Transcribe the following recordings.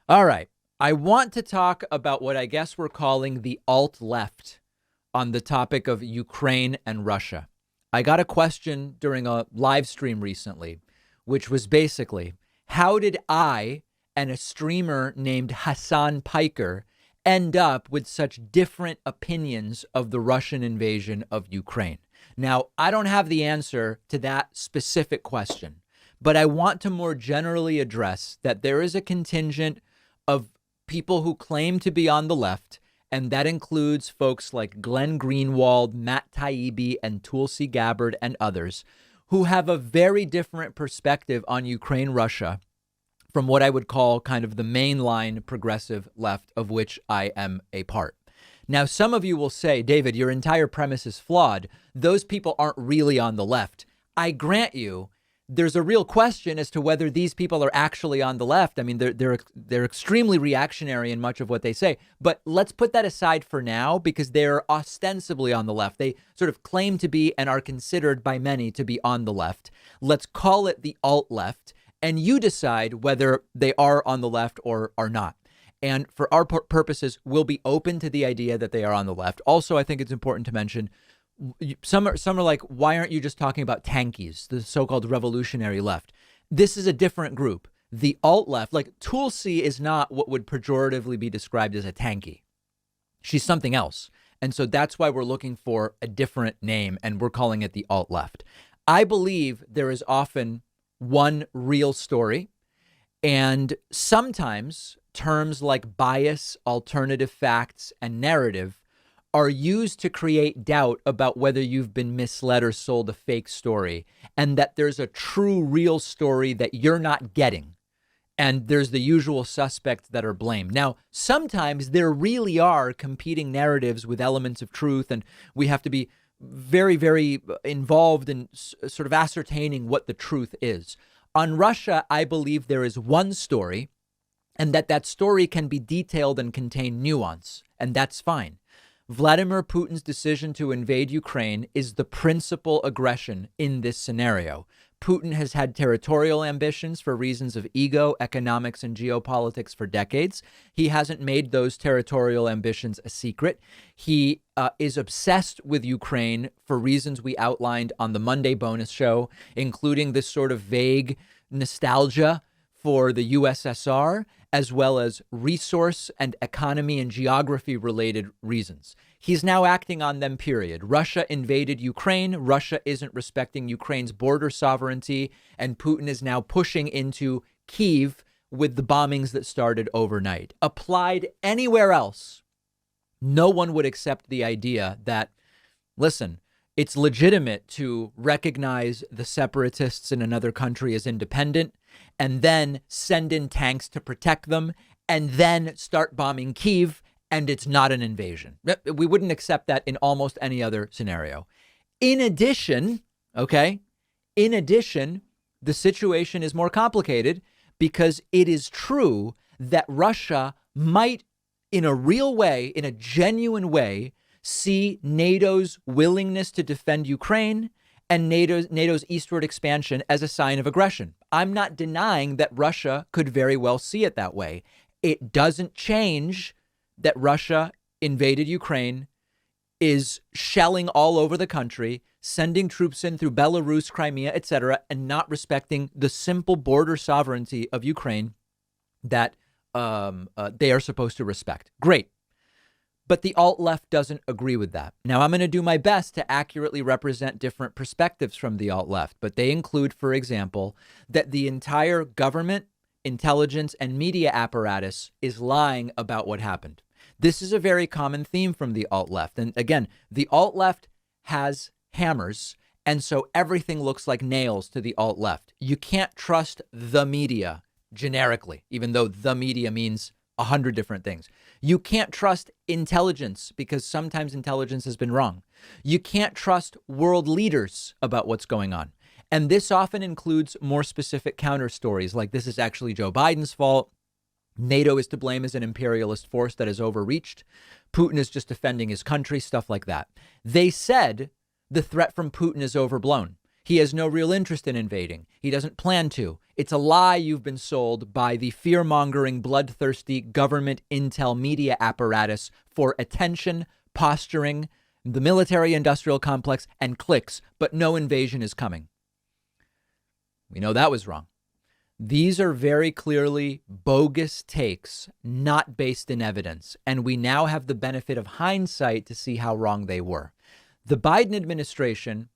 All right. I want to talk about what I guess we're calling the alt left on the topic of Ukraine and Russia. I got a question during a live stream recently, which was basically, how did I and a streamer named Hassan Piker end up with such different opinions of the Russian invasion of Ukraine? Now, I don't have the answer to that specific question, but I want to more generally address that there is a contingent of people who claim to be on the left, and that includes folks like Glenn Greenwald, Matt Taibbi, and Tulsi Gabbard, and others, who have a very different perspective on Ukraine-Russia from what I would call kind of the mainline progressive left, of which I am a part. Now, some of you will say, David, your entire premise is flawed. Those people aren't really on the left. I grant you, there's a real question as to whether these people are actually on the left. I mean, they're extremely reactionary in much of what they say. But let's put that aside for now, because they're ostensibly on the left. They sort of claim to be and are considered by many to be on the left. Let's call it the alt left. And you decide whether they are on the left or are not. And for our purposes, we'll be open to the idea that they are on the left. Also, I think it's important to mention, some are like, why aren't you just talking about tankies, the so-called revolutionary left? This is a different group. The alt left, like Tulsi, is not what would pejoratively be described as a tanky. She's something else. And so that's why we're looking for a different name, and we're calling it the alt left. I believe there is often one real story, and sometimes terms like bias, alternative facts, and narrative are used to create doubt about whether you've been misled or sold a fake story, and that there's a true, real story that you're not getting. And there's the usual suspects that are blamed. Now, sometimes there really are competing narratives with elements of truth, and we have to be very, very involved in sort of ascertaining what the truth is. On Russia, I believe there is one story, and that story can be detailed and contain nuance, and that's fine. Vladimir Putin's decision to invade Ukraine is the principal aggression in this scenario. Putin has had territorial ambitions for reasons of ego, economics, and geopolitics for decades. He hasn't made those territorial ambitions a secret. He is obsessed with Ukraine for reasons we outlined on the Monday bonus show, including this sort of vague nostalgia for the USSR, as well as resource and economy and geography related reasons. He's now acting on them, period. Russia invaded Ukraine. Russia isn't respecting Ukraine's border sovereignty. And Putin is now pushing into Kyiv with the bombings that started overnight. Applied anywhere else, no one would accept the idea that, listen, it's legitimate to recognize the separatists in another country as independent and then send in tanks to protect them and then start bombing Kyiv, and it's not an invasion. We wouldn't accept that in almost any other scenario. In addition, the situation is more complicated because it is true that Russia might, in a real way, in a genuine way, see NATO's willingness to defend Ukraine and NATO's eastward expansion as a sign of aggression. I'm not denying that Russia could very well see it that way. It doesn't change that Russia invaded Ukraine, is shelling all over the country, sending troops in through Belarus, Crimea, etc., and not respecting the simple border sovereignty of Ukraine that they are supposed to respect. Great. But the alt-left doesn't agree with that. Now, I'm going to do my best to accurately represent different perspectives from the alt-left, but they include, for example, that the entire government, intelligence, and media apparatus is lying about what happened. This is a very common theme from the alt-left. And again, the alt-left has hammers, and so everything looks like nails to the alt-left. You can't trust the media generically, even though the media means 100 different things. You can't trust intelligence because sometimes intelligence has been wrong. You can't trust world leaders about what's going on. And this often includes more specific counter stories like this is actually Joe Biden's fault. NATO is to blame as an imperialist force that has overreached. Putin is just defending his country, stuff like that. They said the threat from Putin is overblown. He has no real interest in invading. He doesn't plan to. It's a lie you've been sold by the fear-mongering, bloodthirsty government intel media apparatus for attention, posturing, the military-industrial complex, and clicks, but no invasion is coming. We know that was wrong. These are very clearly bogus takes, not based in evidence, and we now have the benefit of hindsight to see how wrong they were. The Biden administration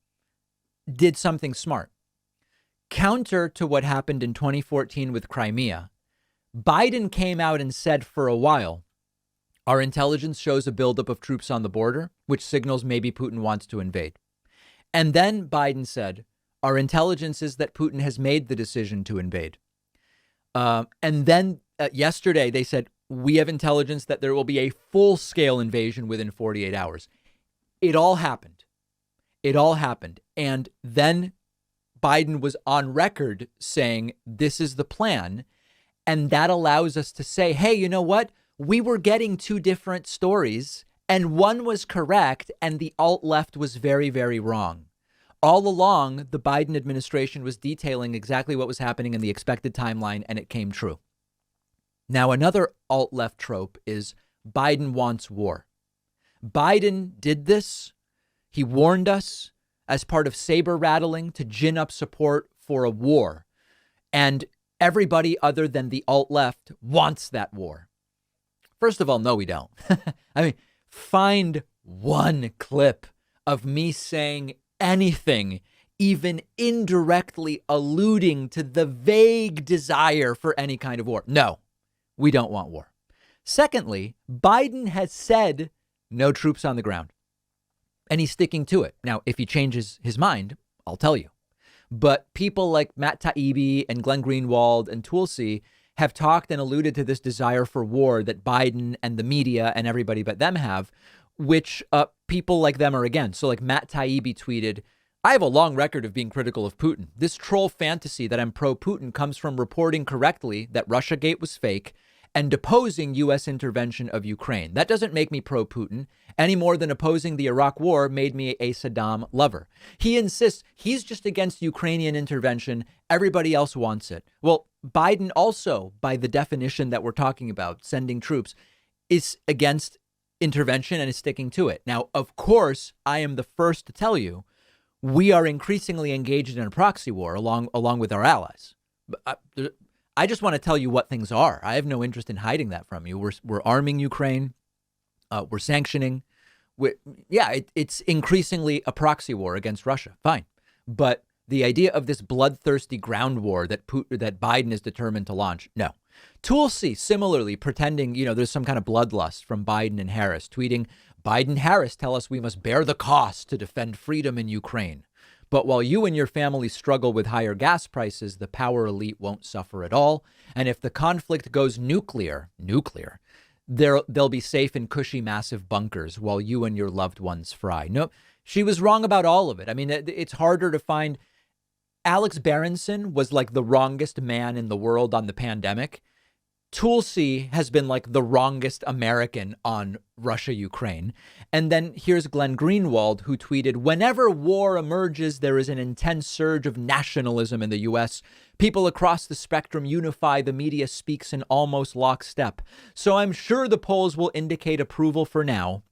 did something smart. Counter to what happened in 2014 with Crimea, Biden came out and said for a while, our intelligence shows a buildup of troops on the border, which signals maybe Putin wants to invade. And then Biden said, our intelligence is that Putin has made the decision to invade. And then yesterday they said, we have intelligence that there will be a full-scale invasion within 48 hours. It all happened. It all happened. And then Biden was on record saying this is the plan. And that allows us to say, hey, you know what? We were getting two different stories and one was correct and the alt left was very, very wrong. All along, the Biden administration was detailing exactly what was happening in the expected timeline, and it came true. Now, another alt left trope is Biden wants war. Biden did this. He warned us as part of saber rattling to gin up support for a war. And everybody other than the alt left wants that war. First of all, no, we don't. I mean, find one clip of me saying anything, even indirectly alluding to the vague desire for any kind of war. No, we don't want war. Secondly, Biden has said no troops on the ground, and he's sticking to it. Now, if he changes his mind, I'll tell you. But people like Matt Taibbi and Glenn Greenwald and Tulsi have talked and alluded to this desire for war that Biden and the media and everybody but them have, which people like them are against. So like Matt Taibbi tweeted, I have a long record of being critical of Putin. This troll fantasy that I'm pro-Putin comes from reporting correctly that Russiagate was fake and opposing U.S. intervention of Ukraine. That doesn't make me pro-Putin any more than opposing the Iraq war made me a Saddam lover. He insists he's just against Ukrainian intervention. Everybody else wants it. Well, Biden also, by the definition that we're talking about, sending troops, is against intervention and is sticking to it. Now, of course, I am the first to tell you we are increasingly engaged in a proxy war along with our allies. I just want to tell you what things are. I have no interest in hiding that from you. We're arming Ukraine. We're sanctioning. It's increasingly a proxy war against Russia. Fine. But the idea of this bloodthirsty ground war that Biden is determined to launch, no. Tulsi, similarly, pretending, there's some kind of bloodlust from Biden and Harris, tweeting, Biden-Harris tell us we must bear the cost to defend freedom in Ukraine. But while you and your family struggle with higher gas prices, the power elite won't suffer at all. And if the conflict goes nuclear, they'll be safe in cushy, massive bunkers while you and your loved ones fry. No, she was wrong about all of it. I mean, it's harder to find. Alex Berenson was like the wrongest man in the world on the pandemic. Tulsi has been like the wrongest American on Russia-Ukraine. And then here's Glenn Greenwald, who tweeted, whenever war emerges, there is an intense surge of nationalism in the U.S. People across the spectrum unify. The media speaks in almost lockstep. So I'm sure the polls will indicate approval for now.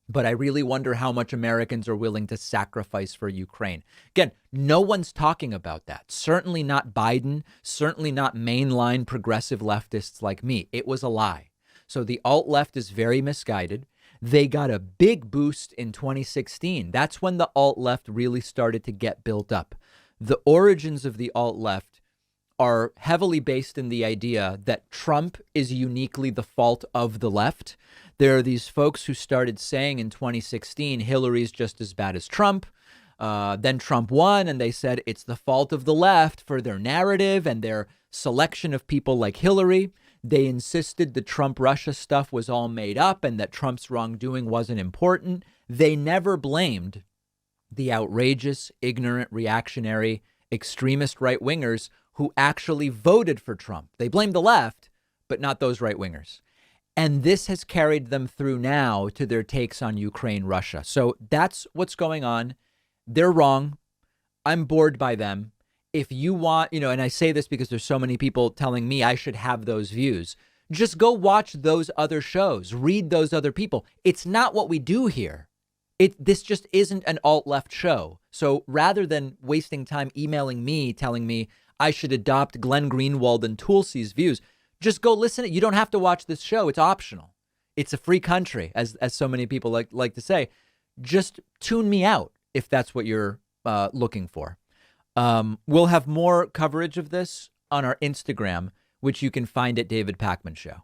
But I really wonder how much Americans are willing to sacrifice for Ukraine. Again, no one's talking about that. Certainly not Biden, certainly not mainline progressive leftists like me. It was a lie. So the alt left is very misguided. They got a big boost in 2016. That's when the alt left really started to get built up. The origins of the alt left are heavily based in the idea that Trump is uniquely the fault of the left. There are these folks who started saying in 2016, Hillary's just as bad as Trump. Then Trump won and they said it's the fault of the left for their narrative and their selection of people like Hillary. They insisted the Trump-Russia stuff was all made up and that Trump's wrongdoing wasn't important. They never blamed the outrageous, ignorant, reactionary, extremist right-wingers who actually voted for Trump. They blamed the left, but not those right-wingers. And this has carried them through now to their takes on Ukraine-Russia. So that's what's going on. They're wrong. I'm bored by them. if you want, and I say this because there's so many people telling me I should have those views, just go watch those other shows, read those other people. It's not what we do here. This just isn't an alt-left show. So rather than wasting time emailing me, telling me I should adopt Glenn Greenwald and Tulsi's views, just go listen. You don't have to watch this show. It's optional. It's a free country, as so many people like to say. Just tune me out if that's what you're looking for. We'll have more coverage of this on our Instagram, which you can find at David Pakman Show.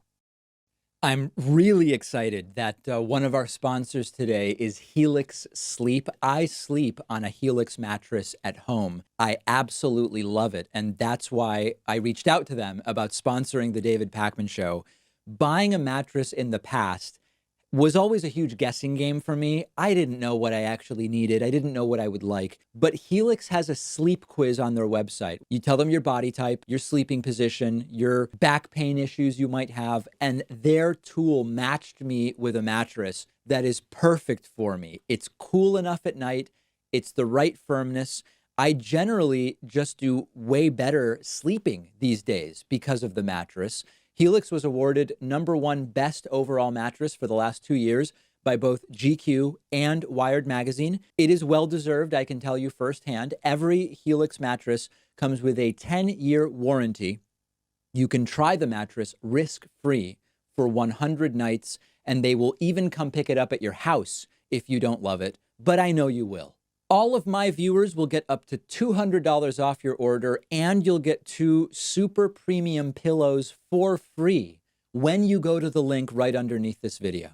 I'm really excited that one of our sponsors today is Helix Sleep. I sleep on a Helix mattress at home. I absolutely love it. And that's why I reached out to them about sponsoring the David Pakman Show. Buying a mattress in the past was always a huge guessing game for me. I didn't know what I actually needed. I didn't know what I would like. But Helix has a sleep quiz on their website. You tell them your body type, your sleeping position, your back pain issues you might have, and their tool matched me with a mattress that is perfect for me. It's cool enough at night. It's the right firmness. I generally just do way better sleeping these days because of the mattress. Helix was awarded #1 best overall mattress for the last 2 years by both GQ and Wired Magazine. It is well-deserved, I can tell you firsthand. Every Helix mattress comes with a 10-year warranty. You can try the mattress risk-free for 100 nights, and they will even come pick it up at your house if you don't love it, but I know you will. All of my viewers will get up to $200 off your order, and you'll get 2 super premium pillows for free when you go to the link right underneath this video.